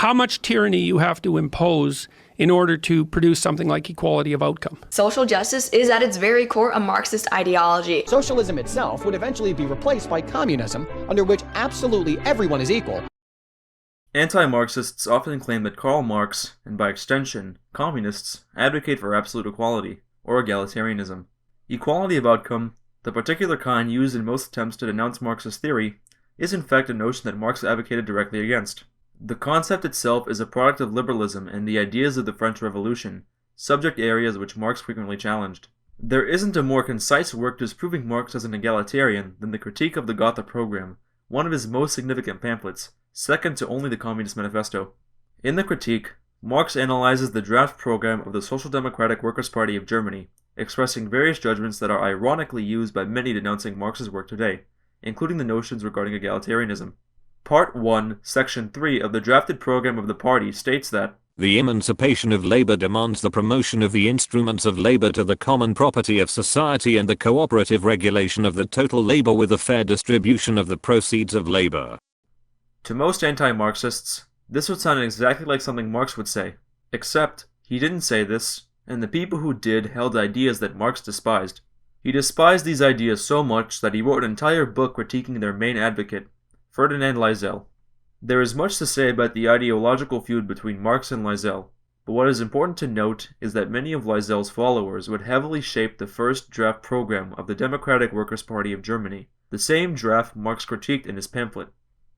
how much tyranny you have to impose in order to produce something like equality of outcome. Social justice is at its very core a Marxist ideology. Socialism itself would eventually be replaced by communism, under which absolutely everyone is equal. Anti-Marxists often claim that Karl Marx, and by extension, communists, advocate for absolute equality, or egalitarianism. Equality of outcome, the particular kind used in most attempts to denounce Marxist theory, is in fact a notion that Marx advocated directly against. The concept itself is a product of liberalism and the ideas of the French Revolution, subject areas which Marx frequently challenged. There isn't a more concise work disproving Marx as an egalitarian than the Critique of the Gotha Program, one of his most significant pamphlets, second to only the Communist Manifesto. In the critique, Marx analyzes the draft program of the Social Democratic Workers' Party of Germany, expressing various judgments that are ironically used by many denouncing Marx's work today, including the notions regarding egalitarianism. Part 1, Section 3 of the drafted program of the party states that the emancipation of labor demands the promotion of the instruments of labor to the common property of society and the cooperative regulation of the total labor with a fair distribution of the proceeds of labor. To most anti-Marxists, this would sound exactly like something Marx would say, except he didn't say this, and the people who did held ideas that Marx despised. He despised these ideas so much that he wrote an entire book critiquing their main advocate, Ferdinand Lassalle. There is much to say about the ideological feud between Marx and Lassalle, but what is important to note is that many of Lassalle's followers would heavily shape the first draft program of the Democratic Workers' Party of Germany, the same draft Marx critiqued in his pamphlet.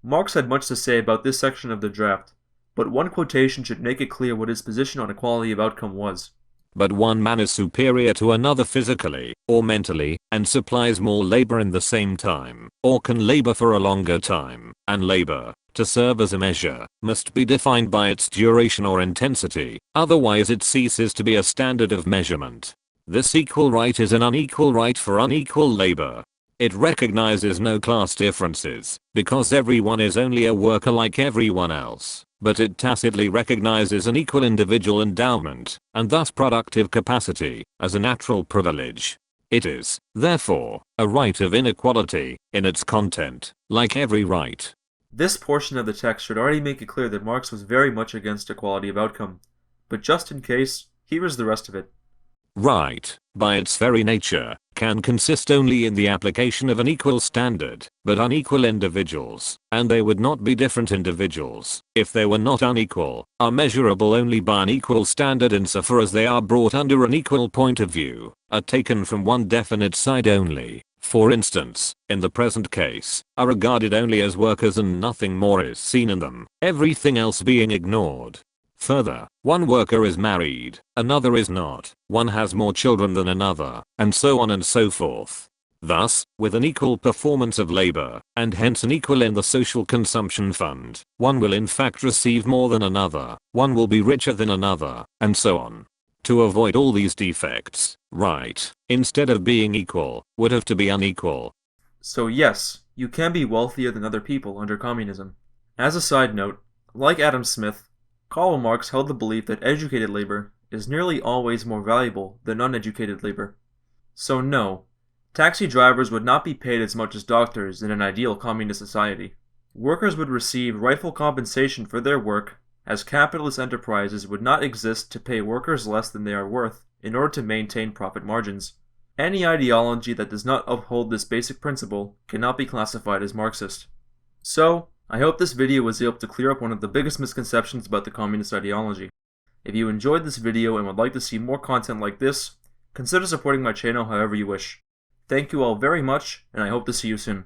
Marx had much to say about this section of the draft, but one quotation should make it clear what his position on equality of outcome was. But one man is superior to another physically, or mentally, and supplies more labor in the same time, or can labor for a longer time, and labor, to serve as a measure, must be defined by its duration or intensity, otherwise it ceases to be a standard of measurement. This equal right is an unequal right for unequal labor. It recognizes no class differences, because everyone is only a worker like everyone else, but it tacitly recognizes an equal individual endowment, and thus productive capacity, as a natural privilege. It is, therefore, a right of inequality, in its content, like every right. This portion of the text should already make it clear that Marx was very much against equality of outcome, but just in case, here is the rest of it. Right, by its very nature, can consist only in the application of an equal standard, but unequal individuals, and they would not be different individuals, if they were not unequal, are measurable only by an equal standard insofar as they are brought under an equal point of view, are taken from one definite side only, for instance, in the present case, are regarded only as workers and nothing more is seen in them, everything else being ignored. Further, one worker is married, another is not, one has more children than another, and so on and so forth. Thus, with an equal performance of labor, and hence an equal in the social consumption fund, one will in fact receive more than another, one will be richer than another, and so on. To avoid all these defects, right, instead of being equal, would have to be unequal. So yes, you can be wealthier than other people under communism. As a side note, like Adam Smith, Karl Marx held the belief that educated labor is nearly always more valuable than uneducated labor. So no, taxi drivers would not be paid as much as doctors in an ideal communist society. Workers would receive rightful compensation for their work, as capitalist enterprises would not exist to pay workers less than they are worth in order to maintain profit margins. Any ideology that does not uphold this basic principle cannot be classified as Marxist. So, I hope this video was able to clear up one of the biggest misconceptions about the communist ideology. If you enjoyed this video and would like to see more content like this, consider supporting my channel however you wish. Thank you all very much, and I hope to see you soon.